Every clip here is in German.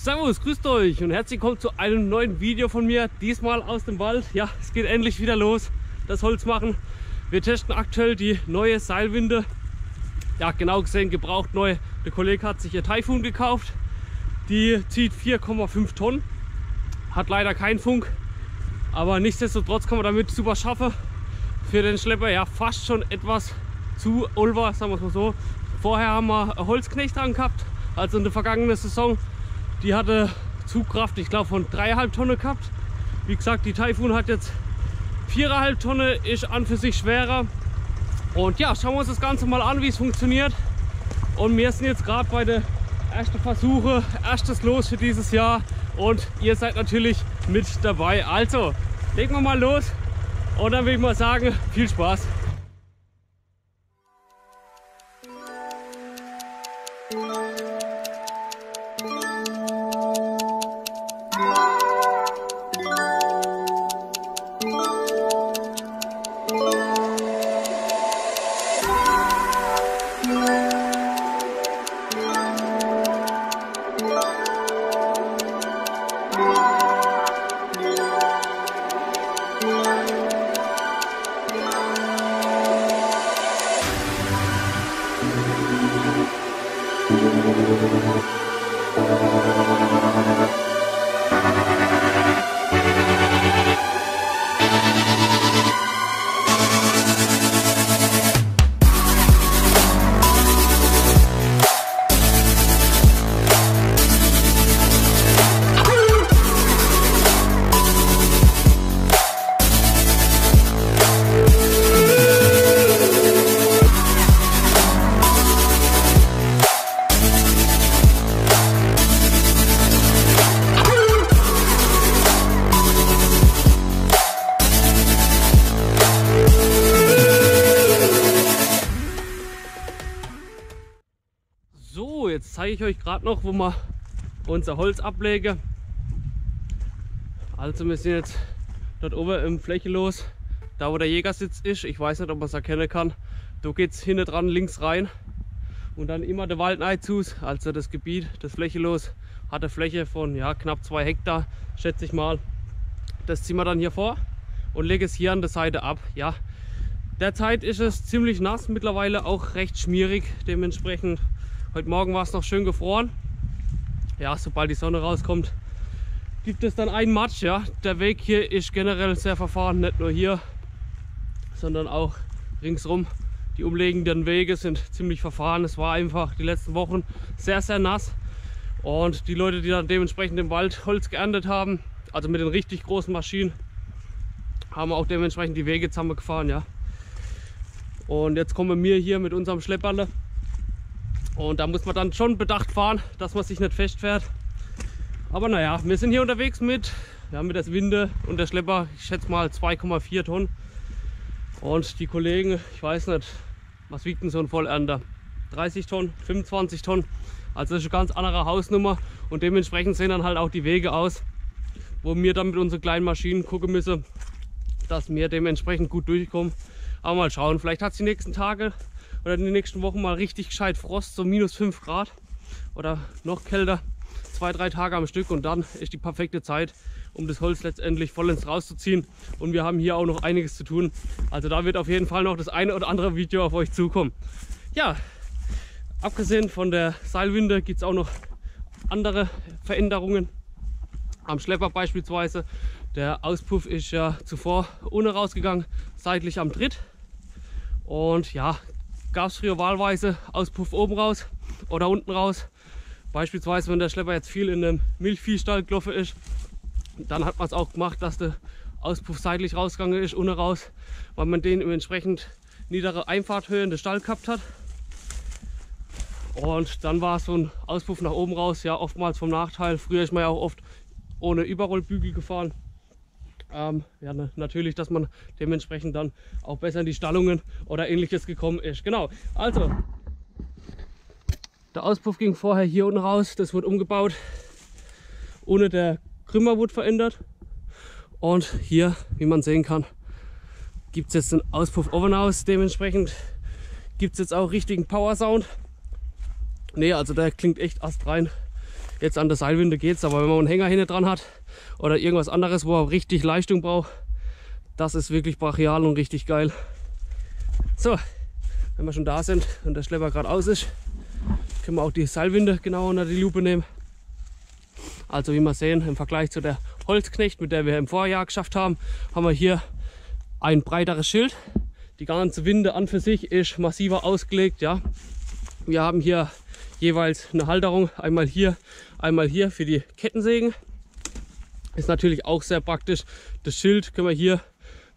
Servus, grüßt euch und herzlich willkommen zu einem neuen Video von mir. Diesmal aus dem Wald. Ja, es geht endlich wieder los, das Holz machen. Wir testen aktuell die neue Seilwinde. Ja, genau gesehen gebraucht neu. Der Kollege hat sich ihr Typhoon gekauft. Die zieht 4,5 Tonnen. Hat leider keinen Funk, aber nichtsdestotrotz kann man damit super schaffen. Für den Schlepper ja fast schon etwas zu Ulver, sagen wir es mal so. Vorher haben wir eine Holzknecht dran gehabt, also in der vergangenen Saison. Die hatte Zugkraft, ich glaube, von 3,5 Tonnen gehabt. Wie gesagt, die Typhoon hat jetzt 4,5 Tonnen, ist an für sich schwerer. Und ja, schauen wir uns das Ganze mal an, wie es funktioniert. Und wir sind jetzt gerade bei der ersten Versuche, erstes Los für dieses Jahr. Und ihr seid natürlich mit dabei. Also, legen wir mal los. Und dann würde ich mal sagen, viel Spaß. So, jetzt zeige ich euch gerade noch, wo wir unser Holz ablegen. Also wir sind jetzt dort oben im Fläche los, da wo der Jägersitz ist. Ich weiß nicht, ob man es erkennen kann. Da geht es hinten dran links rein und dann immer der Wald rein zu. Also das Gebiet, das Fläche los, hat eine Fläche von ja, knapp 2 Hektar, schätze ich mal. Das ziehen wir dann hier vor und legen es hier an der Seite ab. Ja, derzeit ist es ziemlich nass, mittlerweile auch recht schmierig, dementsprechend. Heute Morgen war es noch schön gefroren. Ja, sobald die Sonne rauskommt, gibt es dann einen Matsch. Ja. Der Weg hier ist generell sehr verfahren, nicht nur hier, sondern auch ringsrum. Die umliegenden Wege sind ziemlich verfahren. Es war einfach die letzten Wochen sehr, sehr nass. Und die Leute, die dann dementsprechend im Wald Holz geerntet haben, also mit den richtig großen Maschinen, haben auch dementsprechend die Wege zusammengefahren. Ja. Und jetzt kommen wir hier mit unserem Schlepperle. Und da muss man dann schon bedacht fahren, dass man sich nicht festfährt. Aber naja, wir sind hier unterwegs mit der Winde und der Schlepper, ich schätze mal 2,4 Tonnen. Und die Kollegen, ich weiß nicht, was wiegt denn so ein Vollernter? 30 Tonnen, 25 Tonnen. Also das ist eine ganz andere Hausnummer. Und dementsprechend sehen dann halt auch die Wege aus, wo wir dann mit unseren kleinen Maschinen gucken müssen, dass wir dementsprechend gut durchkommen. Aber mal schauen, vielleicht hat es die nächsten Tage oder in den nächsten Wochen mal richtig gescheit Frost, so -5 Grad oder noch kälter, 2-3 Tage am Stück, und dann ist die perfekte Zeit, um das Holz letztendlich vollends rauszuziehen. Und wir haben hier auch noch einiges zu tun. Also da wird auf jeden Fall noch das eine oder andere Video auf euch zukommen. Ja, abgesehen von der Seilwinde gibt es auch noch andere Veränderungen. Am Schlepper beispielsweise, der Auspuff ist ja zuvor ohne rausgegangen, seitlich am Tritt. Und ja, gab es früher wahlweise Auspuff oben raus oder unten raus. Beispielsweise, wenn der Schlepper jetzt viel in einem Milchviehstall gelaufen ist, dann hat man es auch gemacht, dass der Auspuff seitlich rausgegangen ist, unten raus, weil man den entsprechend niedere Einfahrthöhe in den Stall gehabt hat. Und dann war so ein Auspuff nach oben raus ja oftmals vom Nachteil. Früher ist man ja auch oft ohne Überrollbügel gefahren. Ja, natürlich, dass man dementsprechend dann auch besser in die Stallungen oder ähnliches gekommen ist. Genau, also der Auspuff ging vorher hier unten raus, das wurde umgebaut, ohne der Krümmer wurde verändert. Und hier, wie man sehen kann, gibt es jetzt einen Auspuff oben aus. Dementsprechend gibt es jetzt auch richtigen Power Sound. Ne, also der klingt echt astrein. Jetzt an der Seilwinde geht es, aber wenn man einen Hänger hinten dran hat oder irgendwas anderes, wo er richtig Leistung braucht, das ist wirklich brachial und richtig geil. So, wenn wir schon da sind und der Schlepper gerade aus ist, können wir auch die Seilwinde genau unter die Lupe nehmen. Also wie wir sehen, im Vergleich zu der Holzknecht, mit der wir im Vorjahr geschafft haben, haben wir hier ein breiteres Schild. Die ganze Winde an für sich ist massiver ausgelegt. Ja. Wir haben hier jeweils eine Halterung, einmal hier für die Kettensägen. Ist natürlich auch sehr praktisch. Das Schild können wir hier,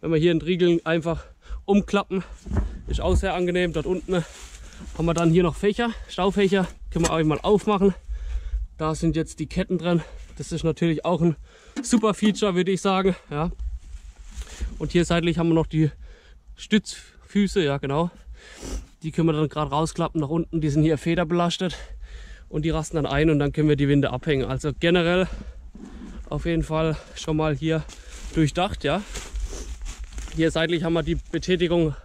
wenn wir hier entriegeln, einfach umklappen. Ist auch sehr angenehm. Dort unten haben wir dann hier noch Fächer, Staufächer, können wir auch mal aufmachen. Da sind jetzt die Ketten drin. Das ist natürlich auch ein super Feature, würde ich sagen. Ja. Und hier seitlich haben wir noch die Stützfüße, ja genau. Die können wir dann gerade rausklappen nach unten. Die sind hier federbelastet und die rasten dann ein und dann können wir die Winde abhängen. Also generell auf jeden Fall schon mal hier durchdacht, ja. Hier seitlich haben wir die Betätigung,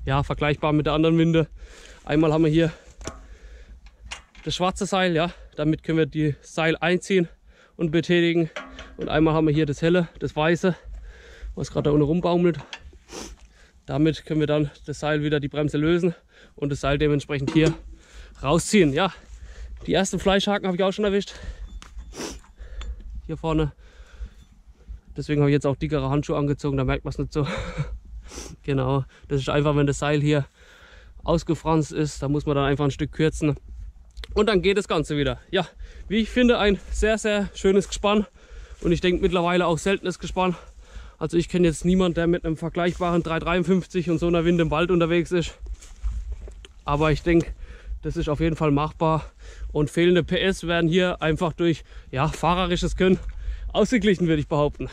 ja, vergleichbar mit der anderen Winde. Einmal haben wir hier das schwarze Seil, ja, damit können wir die Seil einziehen und betätigen. Und einmal haben wir hier das helle, das weiße, was gerade da unten rumbaumelt. Damit können wir dann das Seil wieder die Bremse lösen und das Seil dementsprechend hier rausziehen. Ja, die ersten Fleischhaken habe ich auch schon erwischt. Hier vorne. Deswegen habe ich jetzt auch dickere Handschuhe angezogen, da merkt man es nicht so. Genau, das ist einfach, wenn das Seil hier ausgefranst ist, da muss man dann einfach ein Stück kürzen. Und dann geht das Ganze wieder. Ja, wie ich finde, ein sehr, sehr schönes Gespann. Und ich denke mittlerweile auch seltenes Gespann. Also ich kenne jetzt niemanden, der mit einem vergleichbaren 353 und so einer Winde im Wald unterwegs ist. Aber ich denke, das ist auf jeden Fall machbar. Und fehlende PS werden hier einfach durch, ja, fahrerisches Können ausgeglichen, würde ich behaupten.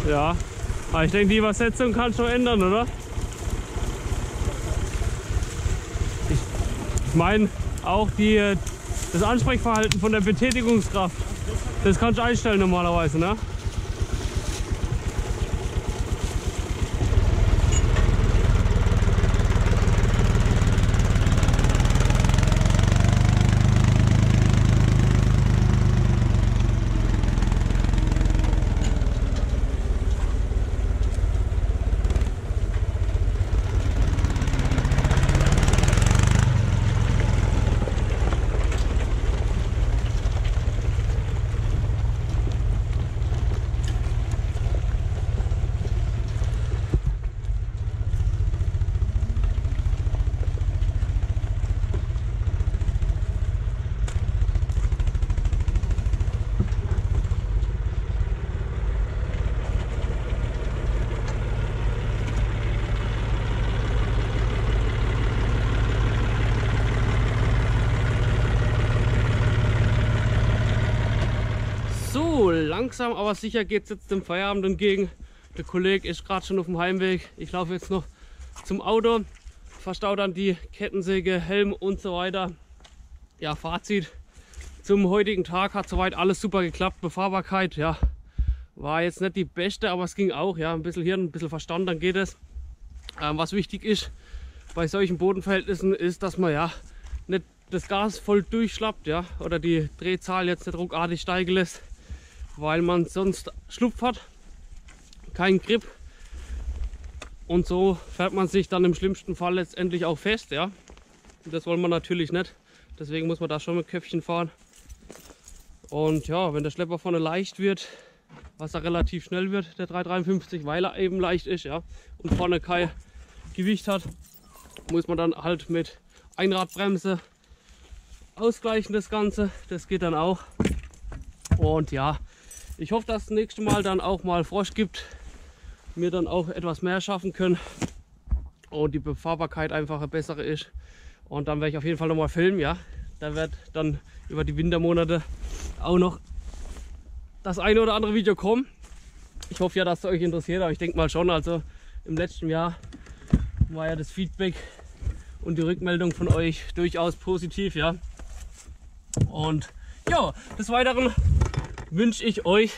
Ja, aber ich denke, die Übersetzung kannst du noch ändern, oder? Ich meine auch das Ansprechverhalten von der Betätigungskraft. Das kannst du einstellen normalerweise, ne? So, langsam aber sicher geht es jetzt dem Feierabend entgegen. Der Kollege ist gerade schon auf dem Heimweg. Ich laufe jetzt noch zum Auto, verstaue dann die Kettensäge, Helm und so weiter. Ja, Fazit zum heutigen Tag hat soweit alles super geklappt. Befahrbarkeit, ja, war jetzt nicht die beste, aber es ging auch. Ja, ein bisschen Hirn, ein bisschen Verstand, dann geht es. Was wichtig ist bei solchen Bodenverhältnissen ist, dass man ja nicht das Gas voll durchschlappt, ja, oder die Drehzahl jetzt nicht ruckartig steigen lässt, weil man sonst Schlupf hat, kein Grip, und so fährt man sich dann im schlimmsten Fall letztendlich auch fest, ja. Und das wollen wir natürlich nicht, deswegen muss man da schon mit Köpfchen fahren. Und ja, wenn der Schlepper vorne leicht wird, was er relativ schnell wird, der 353, weil er eben leicht ist, ja, und vorne kein Gewicht hat, muss man dann halt mit Einradbremse ausgleichen das Ganze. Das geht dann auch. Und ja, ich hoffe, dass das nächste Mal dann auch mal Frosch gibt, wir dann auch etwas mehr schaffen können und die Befahrbarkeit einfach eine bessere ist. Und dann werde ich auf jeden Fall noch mal filmen, ja. Da wird dann über die Wintermonate auch noch das eine oder andere Video kommen. Ich hoffe ja, dass es euch interessiert, aber ich denke mal schon. Also im letzten Jahr war ja das Feedback und die Rückmeldung von euch durchaus positiv, ja. Und ja, des Weiteren wünsche ich euch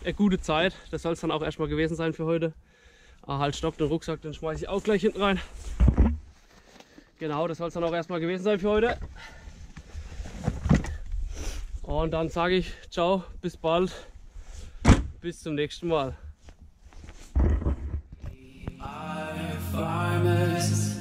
eine gute Zeit. Das soll es dann auch erstmal gewesen sein für heute. Halt, stopp, den Rucksack, den schmeiße ich auch gleich hinten rein. Genau, das soll es dann auch erstmal gewesen sein für heute. Und dann sage ich ciao, bis bald, bis zum nächsten Mal. Farmers,